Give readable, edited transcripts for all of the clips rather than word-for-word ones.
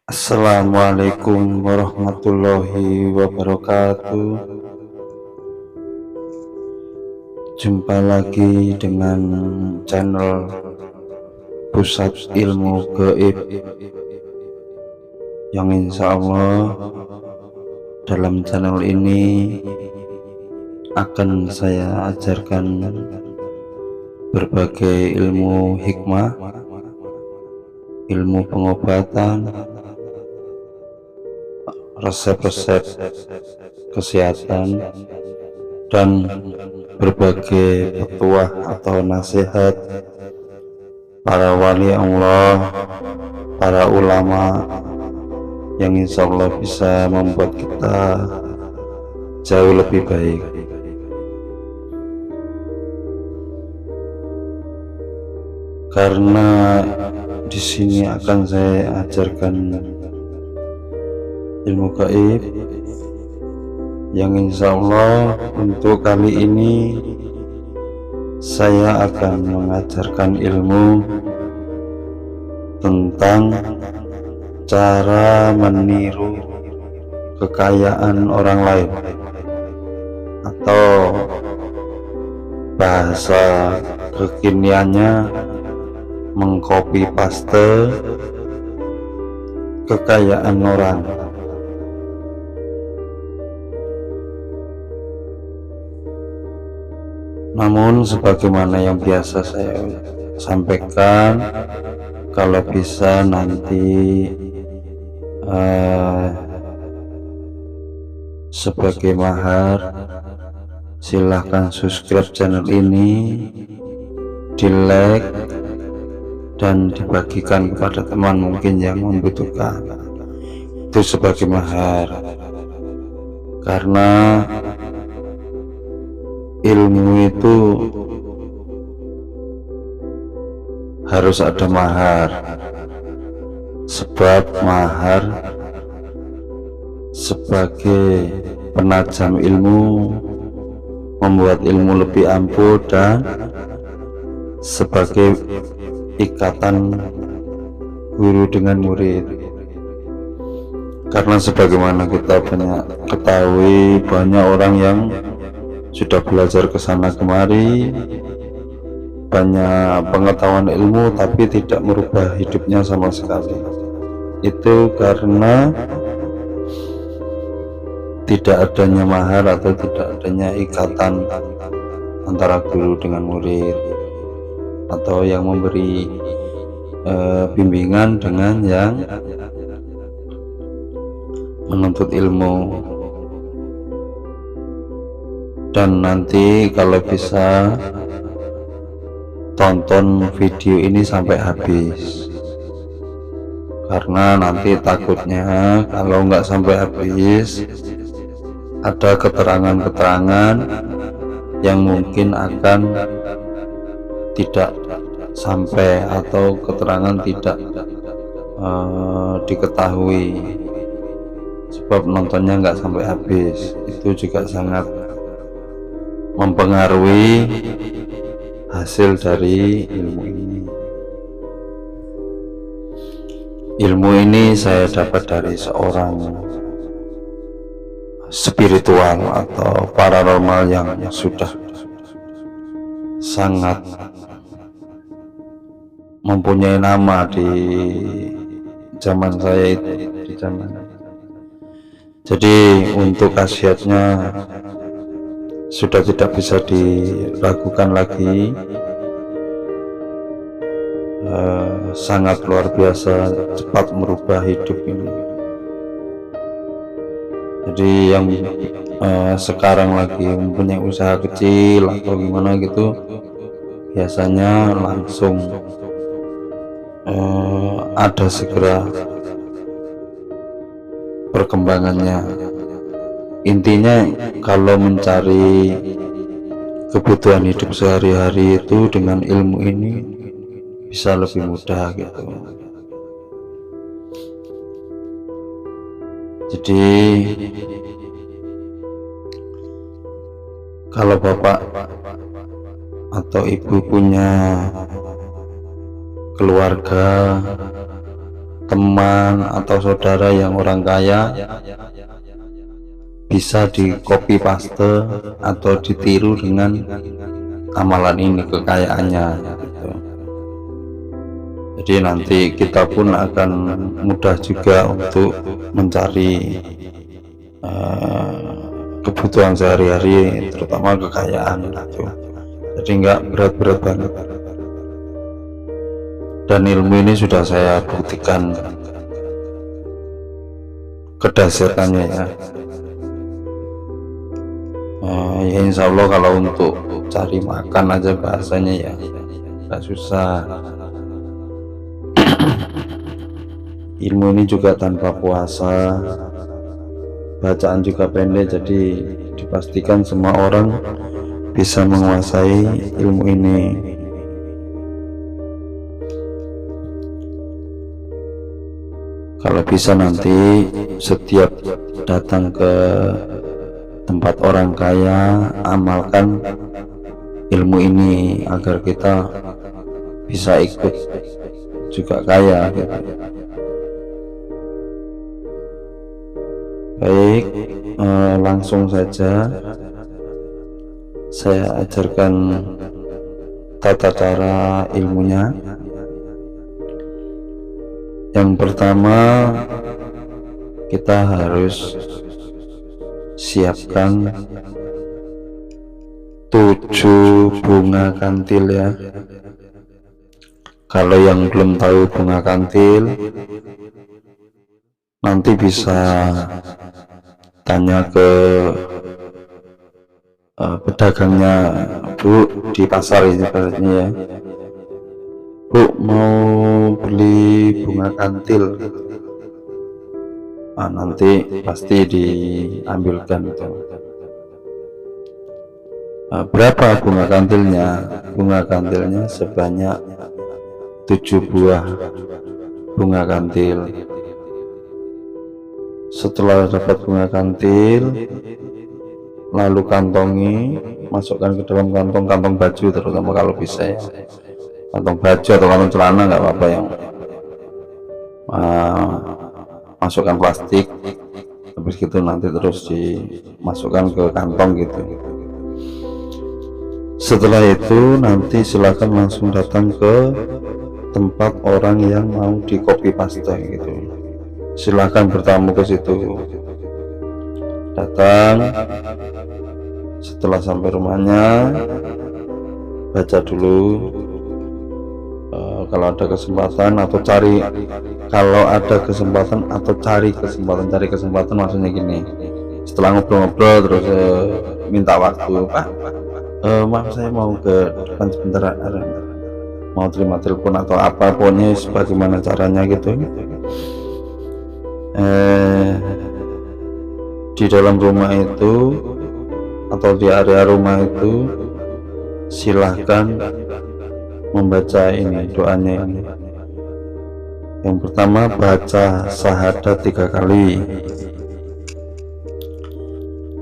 Assalamualaikum warahmatullahi wabarakatuh. Jumpa lagi dengan channel Pusat Ilmu Gaib yang insya Allah dalam channel ini akan saya ajarkan berbagai ilmu hikmah, ilmu pengobatan, resep-resep kesehatan, dan berbagai petuah atau nasihat para wali Allah, para ulama yang insya Allah bisa membuat kita jauh lebih baik. Karena di sini akan saya ajarkan ilmu gaib yang insya Allah untuk kali ini saya akan mengajarkan ilmu tentang cara meniru kekayaan orang lain, atau bahasa kekiniannya mengcopy paste kekayaan orang. Namun sebagaimana yang biasa saya sampaikan, kalau bisa nanti sebagai mahar silahkan subscribe channel ini, di like dan dibagikan kepada teman mungkin yang membutuhkan. Itu sebagai mahar, karena ilmu itu harus ada mahar, sebab mahar sebagai penajam ilmu, membuat ilmu lebih ampuh, dan sebagai ikatan guru dengan murid. Karena sebagaimana kita banyak ketahui, banyak orang yang sudah belajar ke sana kemari, banyak pengetahuan ilmu, tapi tidak merubah hidupnya sama sekali. Itu karena tidak adanya mahar atau tidak adanya ikatan antara guru dengan murid, atau yang memberi bimbingan dengan yang menuntut ilmu. Dan nanti kalau bisa tonton video ini sampai habis, karena nanti takutnya kalau nggak sampai habis ada keterangan-keterangan yang mungkin akan tidak sampai, atau keterangan tidak diketahui, sebab nontonnya nggak sampai habis. Itu juga sangat mempengaruhi hasil dari ilmu ini. Ilmu ini saya dapat dari seorang spiritual atau paranormal yang sudah sangat mempunyai nama di zaman saya itu, di zaman. Jadi untuk khasiatnya sudah tidak bisa diragukan lagi, sangat luar biasa, cepat merubah hidup ini. Jadi yang sekarang lagi mempunyai usaha kecil atau gimana gitu, biasanya langsung ada segera perkembangannya. Intinya kalau mencari kebutuhan hidup sehari-hari itu dengan ilmu ini bisa lebih mudah gitu. Jadi kalau bapak atau ibu punya keluarga, teman atau saudara yang orang kaya bisa di copy paste atau ditiru dengan amalan ini, kekayaannya gitu. Jadi nanti kita pun akan mudah juga untuk mencari kebutuhan sehari-hari, terutama kekayaan gitu. Jadi nggak berat-berat banget. Dan ilmu ini sudah saya buktikan kedahsyatannya ya. Ya insya Allah kalau untuk cari makan aja bahasanya ya nggak susah. Ilmu ini juga tanpa puasa, bacaan juga pendek, jadi dipastikan semua orang bisa menguasai ilmu ini. Kalau bisa nanti setiap datang ke tempat orang kaya, amalkan ilmu ini agar kita bisa ikut juga kaya gitu. Baik, langsung saja saya ajarkan tata cara ilmunya. Yang pertama, kita harus siapkan 7 bunga kantil ya. Kalau yang belum tahu bunga kantil, nanti bisa tanya ke pedagangnya, Bu, di pasar ini ibaratnya ya. Bu, mau beli bunga kantil. Nah, nanti pasti diambilkan itu. Berapa bunga kantilnya? Bunga kantilnya sebanyak 7 buah bunga kantil. Setelah dapat bunga kantil, lalu kantongi, masukkan ke dalam kantong baju, terutama kalau bisa ya, kantong baju atau kantong celana nggak apa-apa, yang masukkan plastik, habis gitu nanti terus dimasukkan ke kantong gitu. Setelah itu nanti silakan langsung datang ke tempat orang yang mau di copy paste gitu. Silakan bertamu ke situ. Datang, setelah sampai rumahnya baca dulu. Kalau ada kesempatan atau cari kesempatan maksudnya gini, setelah ngobrol-ngobrol terus minta waktu, Pak, maaf saya mau ke depan sebentar, mau terima telepon atau apa, pokoknya bagaimana caranya gitu. Di dalam rumah itu atau di area rumah itu silahkan membaca ini, doanya ini. Yang pertama, baca syahadat 3 kali.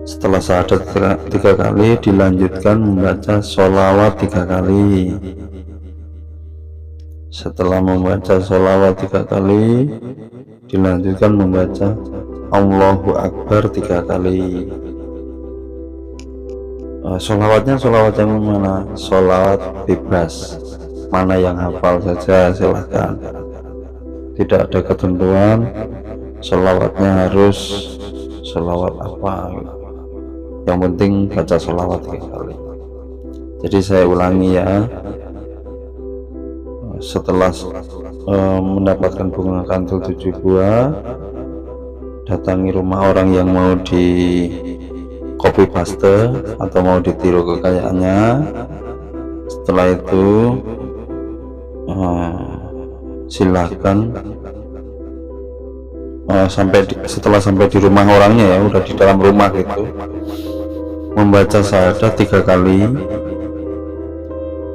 Setelah syahadat 3 kali, dilanjutkan membaca sholawat 3 kali. Setelah membaca sholawat 3 kali, dilanjutkan membaca Allahu Akbar 3 kali. Sholawatnya sholawat yang mana? Sholawat bebas, mana yang hafal saja silahkan, tidak ada ketentuan sholawatnya harus sholawat apa, yang penting baca sholawat 3 kali. Jadi saya ulangi ya, setelah mendapatkan bunga kantil 7 buah, datangi rumah orang yang mau di copy paste atau mau ditiru kekayaannya. Setelah itu silahkan setelah sampai di rumah orangnya ya, udah di dalam rumah gitu, membaca syahadat 3 kali,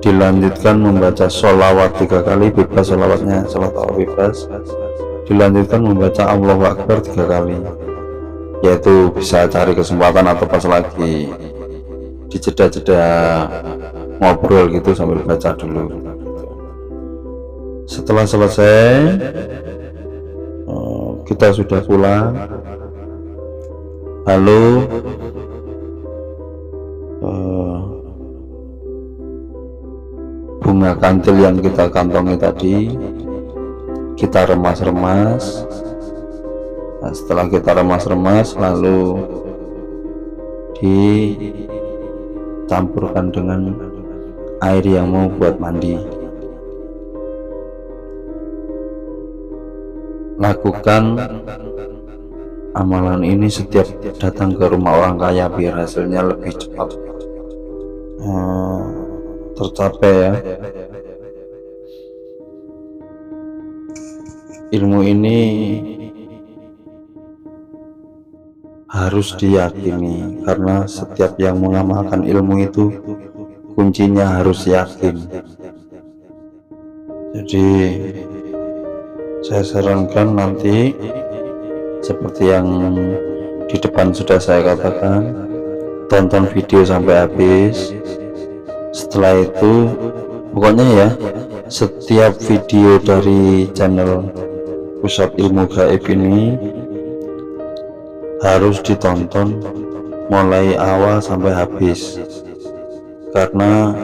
dilanjutkan membaca sholawat 3 kali, bebas sholawatnya, sholawat bebas, dilanjutkan membaca Allahu Akbar 3 kali. Yaitu bisa cari kesempatan atau pas lagi di jeda-jeda ngobrol gitu sambil baca dulu. Setelah selesai kita sudah pulang, lalu bunga kantil yang kita kantongi tadi kita remas-remas. Nah, setelah kita remas-remas lalu dicampurkan dengan air yang mau buat mandi. Lakukan amalan ini setiap datang ke rumah orang kaya biar hasilnya lebih cepat tercapai ya. Ilmu ini harus diyakini, karena setiap yang mengamalkan ilmu itu kuncinya harus yakin. Jadi saya sarankan nanti seperti yang di depan sudah saya katakan, tonton video sampai habis. Setelah itu pokoknya ya, setiap video dari channel Pusat Ilmu Gaib ini harus ditonton mulai awal sampai habis, karena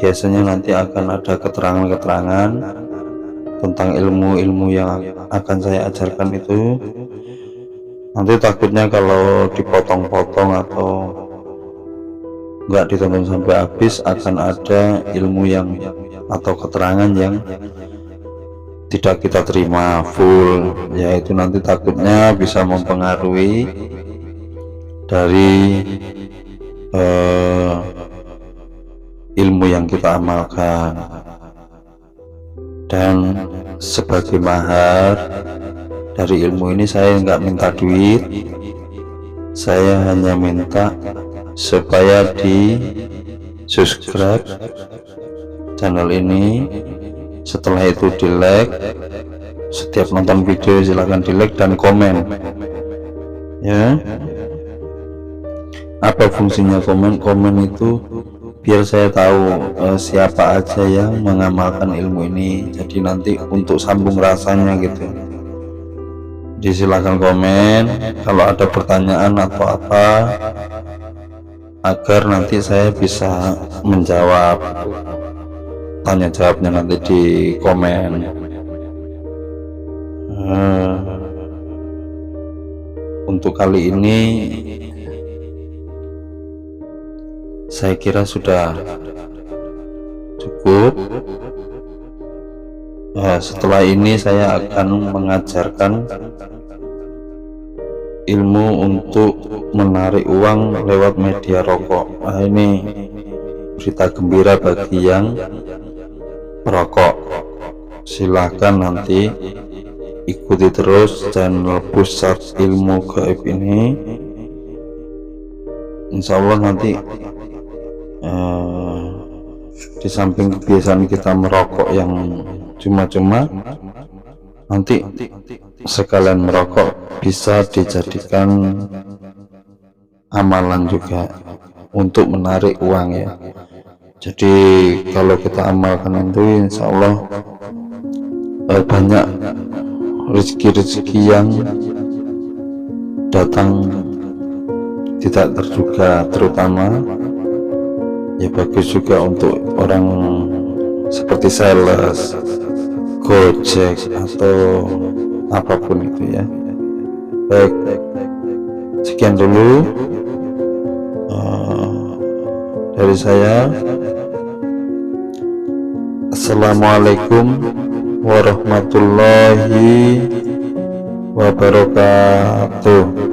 biasanya nanti akan ada keterangan-keterangan tentang ilmu-ilmu yang akan saya ajarkan itu. Nanti takutnya kalau dipotong-potong atau nggak ditonton sampai habis, akan ada ilmu yang atau keterangan yang tidak kita terima full, yaitu nanti takutnya bisa mempengaruhi dari ilmu yang kita amalkan. Dan sebagai mahar dari ilmu ini saya nggak minta duit, saya hanya minta supaya di subscribe channel ini, setelah itu di like, setiap nonton video silahkan di like dan komen ya. Apa fungsinya komen? Komen itu biar saya tahu siapa aja yang mengamalkan ilmu ini, jadi nanti untuk sambung rasanya gitu. Jadi silahkan komen kalau ada pertanyaan atau apa, agar nanti saya bisa menjawab tanya jawabnya nanti di komen. Untuk kali ini saya kira sudah cukup. Setelah ini saya akan mengajarkan ilmu untuk menarik uang lewat media rokok. Nah, ini berita gembira bagi yang perokok. Silahkan nanti ikuti terus channel Pusat Ilmu Gaib ini. Insya Allah nanti di samping kebiasaan kita merokok yang cuma-cuma, nanti sekalian merokok bisa dijadikan amalan juga untuk menarik uang ya. Jadi kalau kita amalkan itu insya Allah banyak rezeki-rezeki yang datang tidak terduga, terutama ya bagus juga untuk orang seperti sales, Gojek atau apapun itu ya. Baik, sekian dulu dari saya. Assalamualaikum warahmatullahi wabarakatuh.